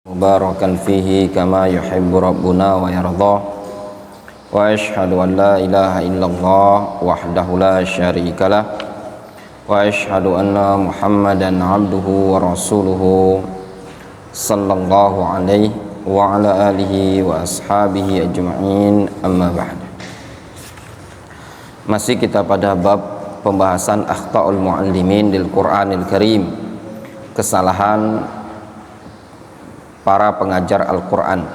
mubarakan fihi kama yuhibbu rabbuna wa yardah wa ashhadu an la ilaha illallah wahdahu la syarikalah wa ashhadu anna muhammadan abduhu wa rasuluhu sallallahu alaihi wa ala alihi wa ashabihi ajma'in, amma ba'd. Masih kita pada bab pembahasan akhta'ul muallimin lil Qur'anil Karim, kesalahan para pengajar Al-Quran.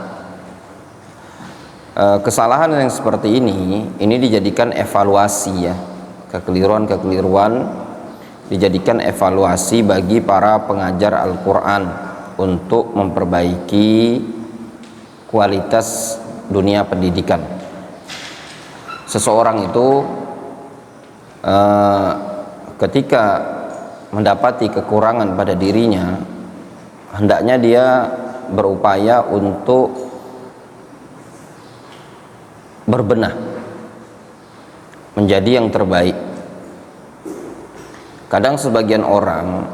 Kesalahan yang seperti ini dijadikan evaluasi, ya, kekeliruan dijadikan evaluasi bagi para pengajar Al-Quran untuk memperbaiki kualitas dunia pendidikan. Seseorang itu ketika mendapati kekurangan pada dirinya, hendaknya dia berupaya untuk berbenah menjadi yang terbaik. Kadang sebagian orang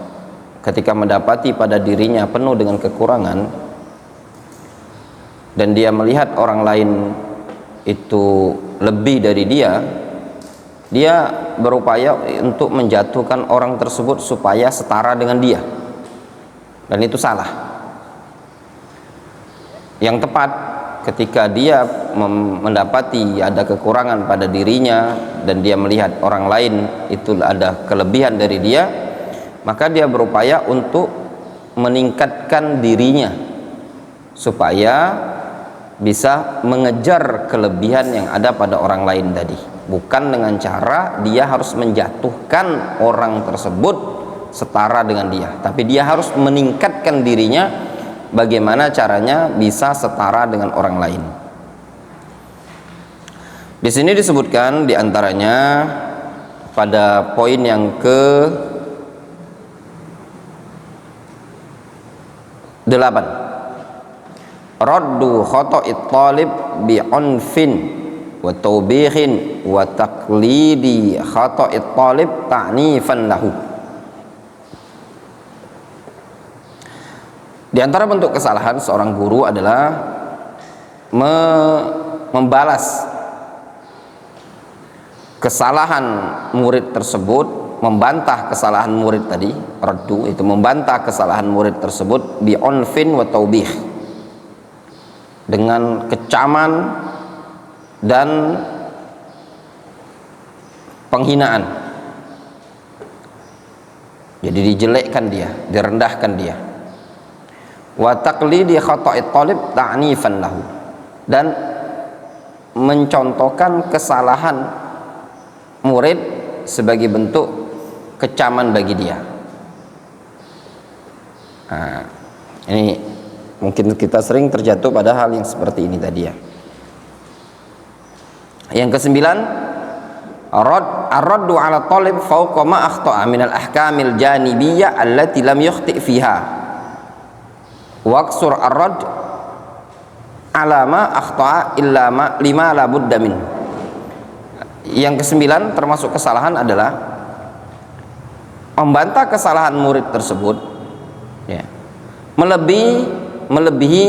ketika mendapati pada dirinya penuh dengan kekurangan dan dia melihat orang lain itu lebih dari dia berupaya untuk menjatuhkan orang tersebut supaya setara dengan dia, dan itu salah. Yang tepat, ketika dia mendapati ada kekurangan pada dirinya dan dia melihat orang lain itu ada kelebihan dari dia, maka dia berupaya untuk meningkatkan dirinya supaya bisa mengejar kelebihan yang ada pada orang lain tadi. Bukan dengan cara dia harus menjatuhkan orang tersebut setara dengan dia, tapi dia harus meningkatkan dirinya. Bagaimana caranya bisa setara dengan orang lain? Di sini disebutkan diantaranya pada poin yang ke-8, raddu khata'it talib bi'unfin wa tawbihin wa taqlidi khata'it talib ta'nifan lahu. Di antara bentuk kesalahan seorang guru adalah membalas kesalahan murid tersebut, membantah kesalahan murid tadi, raddu itu membantah kesalahan murid tersebut bi'unfin wa taubih, dengan kecaman dan penghinaan. Jadi dijelekkan dia, direndahkan dia. Wa taqlidi khata'it talib ta'nifan lahu, dan mencontohkan kesalahan murid sebagai bentuk kecaman bagi dia. Nah, ini mungkin kita sering terjatuh pada hal yang seperti ini tadi, ya. Yang ke-9, ar-raddu 'ala talib fawqa ma akhta'a min al-ahkamil janibiyyah allati lam yukhti' fiha. Waqsur ar-radd ala ma akhta'a illa ma lima la budda min. Yang ke-9 termasuk kesalahan adalah membantah kesalahan murid tersebut, ya, melebihi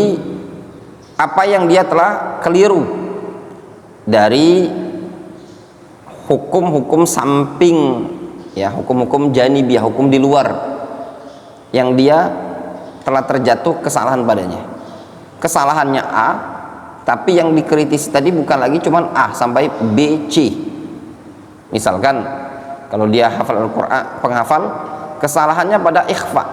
apa yang dia telah keliru dari hukum-hukum samping, ya, hukum-hukum janibiyah, hukum di luar yang dia telah terjatuh kesalahan padanya. Kesalahannya A, tapi yang dikritisi tadi bukan lagi cuman A sampai B, C. Misalkan kalau dia hafal Al-Quran, penghafal, kesalahannya pada ikhfa,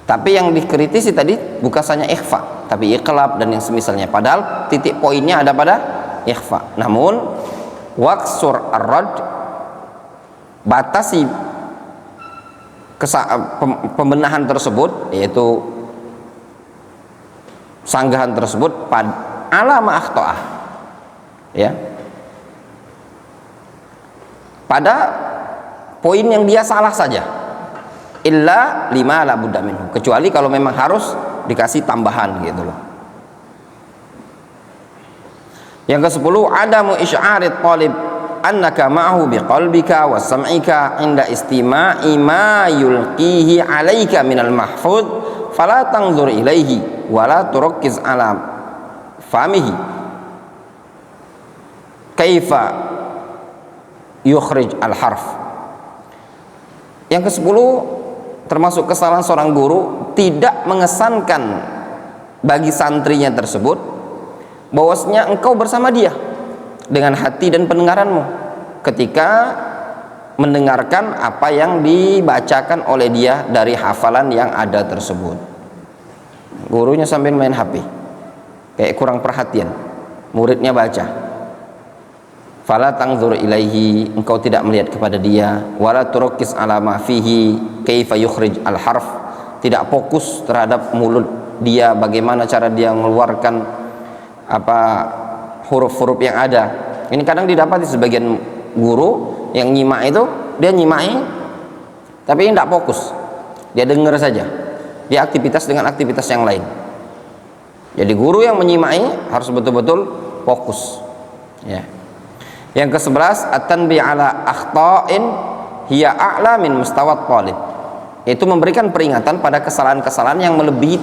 tapi yang dikritisi tadi bukan hanya ikhfa, tapi iqlab dan yang semisalnya, padahal titik poinnya ada pada ikhfa. Namun waqsur ar-radd, batasi pembenahan tersebut, yaitu sanggahan tersebut pada alama akhta'ah, ya, pada poin yang dia salah saja, illa lima la budda minhu, kecuali kalau memang harus dikasih tambahan, gitu loh. Yang ke-10, adamu isy'arit talib annaka ma'ahu biqalbika wa sam'ika inda istima'i ma yulqihi 'alaika minal mahfuz fala tanzur ilaihi wala turakkiz ala famihi kaifa yukhrij al-harf. Yang ke-10, termasuk kesalahan seorang guru, tidak mengesankan bagi santrinya tersebut bahwasanya engkau bersama dia dengan hati dan pendengaranmu ketika mendengarkan apa yang dibacakan oleh dia dari hafalan yang ada tersebut. Gurunya sambil main HP, kayak kurang perhatian, muridnya baca. Fala tanzur ilaihi, engkau tidak melihat kepada dia, wala turakkiz ala ma fihi kaifa yukhrij al harf, tidak fokus terhadap mulut dia, bagaimana cara dia mengeluarkan apa huruf-huruf yang ada. Ini kadang didapati sebagian guru yang nyimak itu, dia nyimai tapi tidak fokus, dia dengar saja, dia aktivitas dengan aktivitas yang lain. Jadi guru yang menyimai harus betul-betul fokus, ya. Yang ke-11, at-tanbih ala akhta'in hiya a'la min mustawat talib, yaitu memberikan peringatan pada kesalahan-kesalahan yang melebihi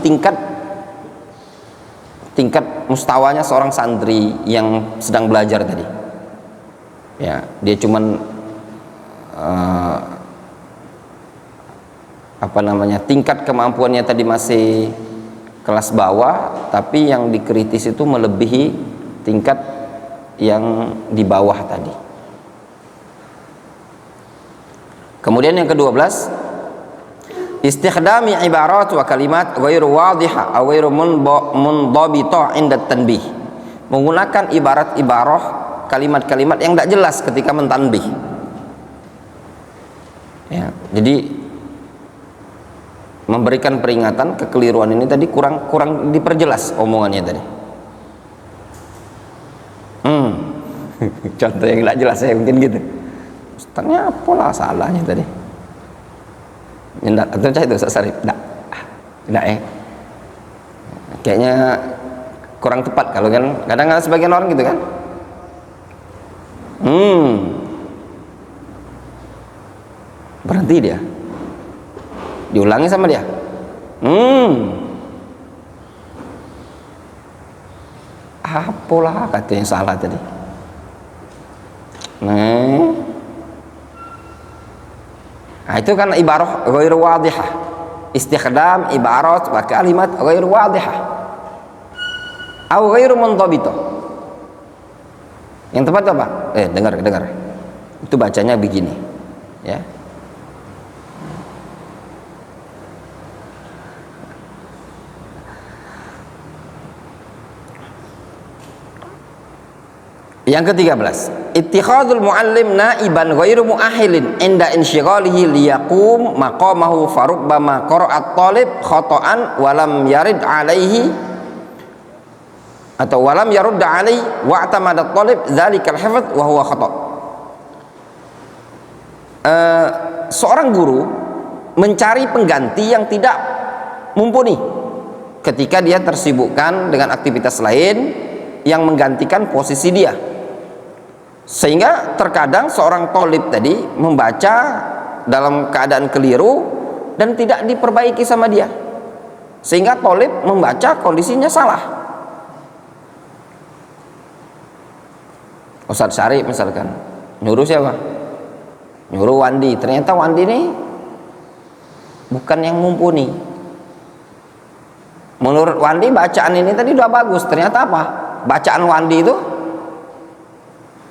tingkat mustawanya seorang santri yang sedang belajar tadi. Ya, dia cuman tingkat kemampuannya tadi masih kelas bawah, tapi yang dikritis itu melebihi tingkat yang di bawah tadi. Kemudian yang ke-12, istikhdami ibarat wa kalimat ghairu wadhiha aw ghairu mundhabita 'inda tanbih, menggunakan ibarat-ibarah, kalimat-kalimat yang tidak jelas ketika mentanbih. Ya, jadi memberikan peringatan kekeliruan ini tadi kurang diperjelas omongannya tadi. Contoh yang tidak jelas ya mungkin gitu. Ustaznya apalah salahnya tadi? Enggak, atau cah itu Ustaz Sarif? Enggak ya. Kayaknya kurang tepat kalau kan. Kadang-kadang sebagian orang gitu kan. Berhenti dia. Diulangi sama dia. Apalah katanya salah tadi. Nah, itu kan ibarah ghairu wadhihah, istikhdam ibarat wa kalimat ghairu wadhihah atau ghairu mundhabitah. Yang tepat apa? Dengar itu bacanya begini, ya. Yang ke-13, ittikhadul muallim naiban ghairu muahilin inda insyighalihi liyaqum maqamahu farubbama qara'at talib khata'an walam yarid alaihi atau walam yarudda alaihi wa'tamada talib dzalikal hifdz wa huwa khata'. Seorang guru mencari pengganti yang tidak mumpuni ketika dia tersibukkan dengan aktivitas lain yang menggantikan posisi dia, sehingga terkadang seorang thalib tadi membaca dalam keadaan keliru dan tidak diperbaiki sama dia, sehingga thalib membaca kondisinya salah. Ustaz Syarif misalkan nyuruh siapa? Nyuruh Wandi, ternyata Wandi ini bukan yang mumpuni. Menurut Wandi bacaan ini tadi udah bagus, ternyata apa? Bacaan Wandi itu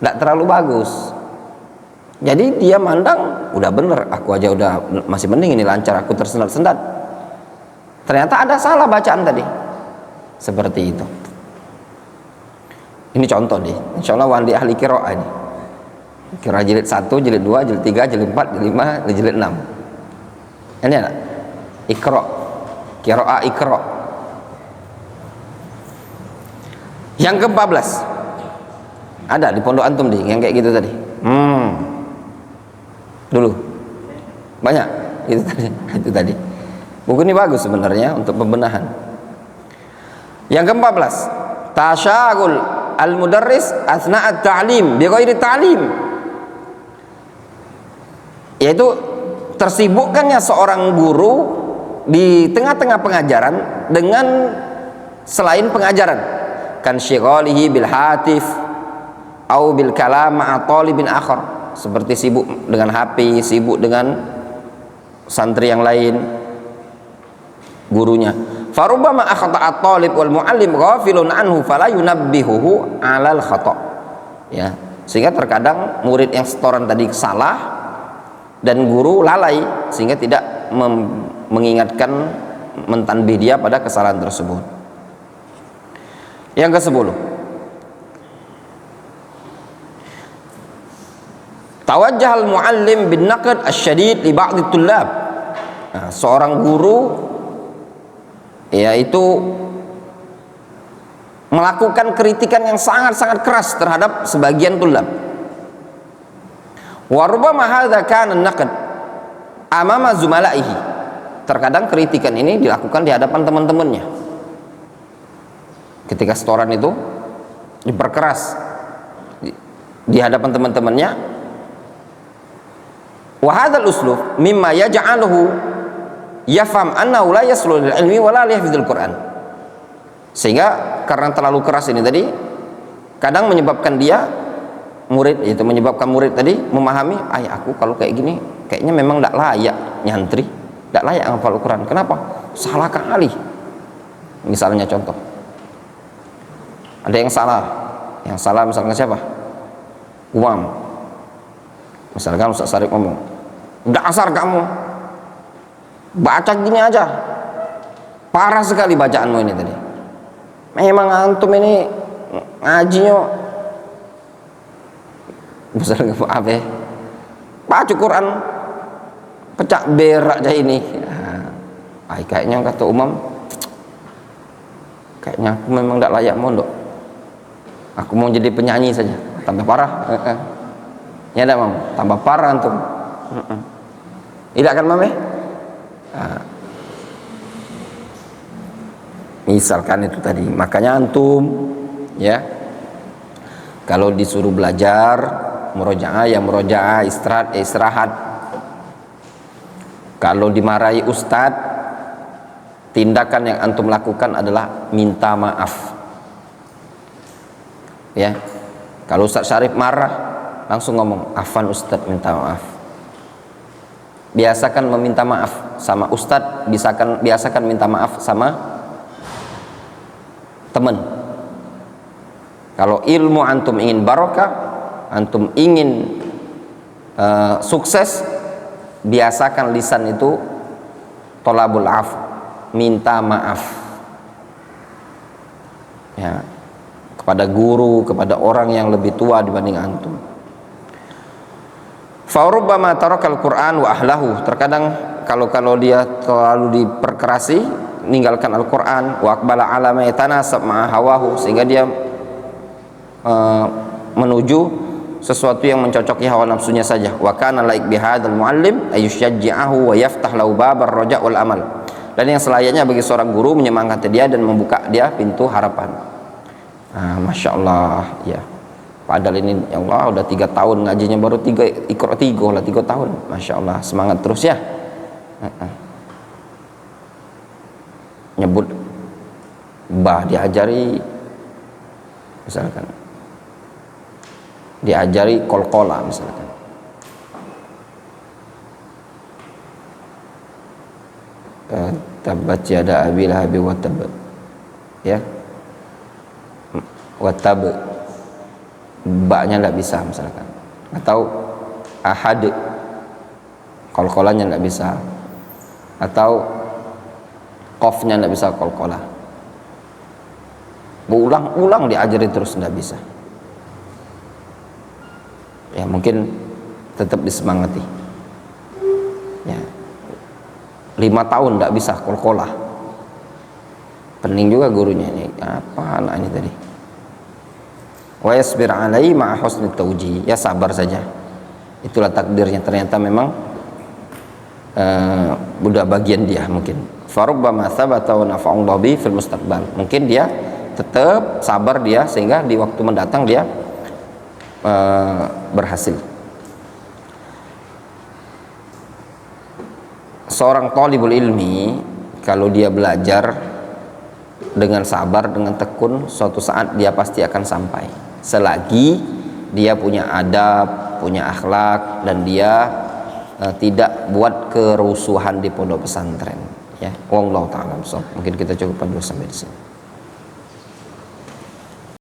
tidak terlalu bagus. Jadi dia mandang udah bener, aku aja udah masih mending ini lancar, aku tersendat-sendat. Ternyata ada salah bacaan tadi. Seperti itu. Ini contoh nih. Insya Allah Wandi ahli qiraah ini. Qiraah jilid 1, jilid 2, jilid 3, jilid 4, jilid 5, jilid 6. Ini ada Iqra. Qiraah Iqra. Yang ke-14 ada di pondok antum nih yang kayak gitu tadi. Dulu banyak itu tadi. Itu tadi. Buku ini bagus sebenarnya untuk pembenahan. Yang ke-14, tasyagul al-mudarris asna'at ta'lim bi ghairi ta'lim, yaitu tersibukkannya seorang guru di tengah-tengah pengajaran dengan selain pengajaran, kan syighalihi bil hatif au bil kalam ma'a talibin akhar, seperti sibuk dengan HP, sibuk dengan santri yang lain, gurunya. Farubbama akhta'a at-talib wal muallim ghafilun anhu fala yunabbihuhu 'alal khata'. Ya, sehingga terkadang murid yang setoran tadi salah dan guru lalai sehingga tidak mengingatkan, mentanbih dia pada kesalahan tersebut. Yang ke-10, tawajjah al-muallim bin naqd asy-syadid li ba'd at-tullab. Nah, seorang guru yaitu melakukan kritikan yang sangat-sangat keras terhadap sebagian tulab. Wa rubbama hadza kana an-naqd amama zumalaihi. Terkadang kritikan ini dilakukan di hadapan teman-temannya. Ketika setoran itu diperkeras di hadapan teman-temannya. Wa hadzal uslub mimma yaj'aluhu yafham annahu la yaslu lil ilmi wa la yahfizul Qur'an. Sehingga karena terlalu keras ini tadi kadang menyebabkan dia murid, itu menyebabkan murid tadi memahami, aku kalau kayak gini kayaknya memang tidak layak nyantri, tidak layak menghafal Al-Quran. Kenapa? Salah kali. Misalnya contoh, ada yang salah misalnya siapa? Umam. Misalkan Ustaz Sarif ngomong, dasar kamu baca gini aja, parah sekali bacaanmu ini tadi. Memang antum ini ngajinya besar apa ya? Baca Quran pecah berak aja ini. Kayaknya kata Umam, kayaknya aku memang tidak layak mondok. Aku mau jadi penyanyi saja, tambah parah. Ya tidak mau, tambah parah antum. Tidak kan Mame? Misalkan itu tadi, makanya antum ya kalau disuruh belajar murojaah ya murojaah, istirahat ya istirahat. Kalau dimarahi ustadz, tindakan yang antum lakukan adalah minta maaf. Ya, kalau Ustaz Syarif marah, langsung ngomong, afan Ustadz, minta maaf. Biasakan meminta maaf sama ustadz, biasakan minta maaf sama teman. Kalau ilmu antum ingin barokah, antum ingin sukses, biasakan lisan itu tolabul af, minta maaf ya, kepada guru, kepada orang yang lebih tua dibanding antum. Fa rubbama tarakal Qur'an wa ahlahu. Terkadang kalau dia terlalu diperkerasi, meninggalkan Al-Qur'an, wa aqbala ala ma yatanasab ma'a hawahu, sehingga dia menuju sesuatu yang mencocoki hawa nafsunya saja. Wa kana laik bihadzal muallim ayusyajji'ahu wa yaftah lahu babar raja' wal amal. Dan yang selayaknya bagi seorang guru menyemangati dia dan membuka dia pintu harapan. Masya Allah ya. Padahal ini ya Allah udah 3 tahun ngajinya, baru 3 tahun. Masya Allah, semangat terus ya. Nyebut diajari, misalkan diajari kol-kola misalkan. Tabat yada abi lahabi wa tab, ya, wa tab, baknya tidak bisa misalkan, atau ahad, kol-kolanya tidak bisa, atau qafnya tidak bisa kol-kola. Berulang-ulang diajari terus tidak bisa. Ya mungkin tetap disemangati ya. 5 tahun tidak bisa kol-kola, pening juga gurunya ini, apa anak ini tadi. Wa yasbir alai ma'a husni tauji, ya sabar saja, itulah takdirnya, ternyata memang udah bagian dia mungkin. Farubbama thabata wa nafa'allahu bi fil mustaqbal, mungkin dia tetap sabar dia sehingga di waktu mendatang dia berhasil. Seorang talibul ilmi kalau dia belajar dengan sabar, dengan tekun, suatu saat dia pasti akan sampai, selagi dia punya adab, punya akhlak, dan dia tidak buat kerusuhan di pondok pesantren, ya. Wallahu ta'ala. Mungkin kita cukupkan dulu sampai di sini.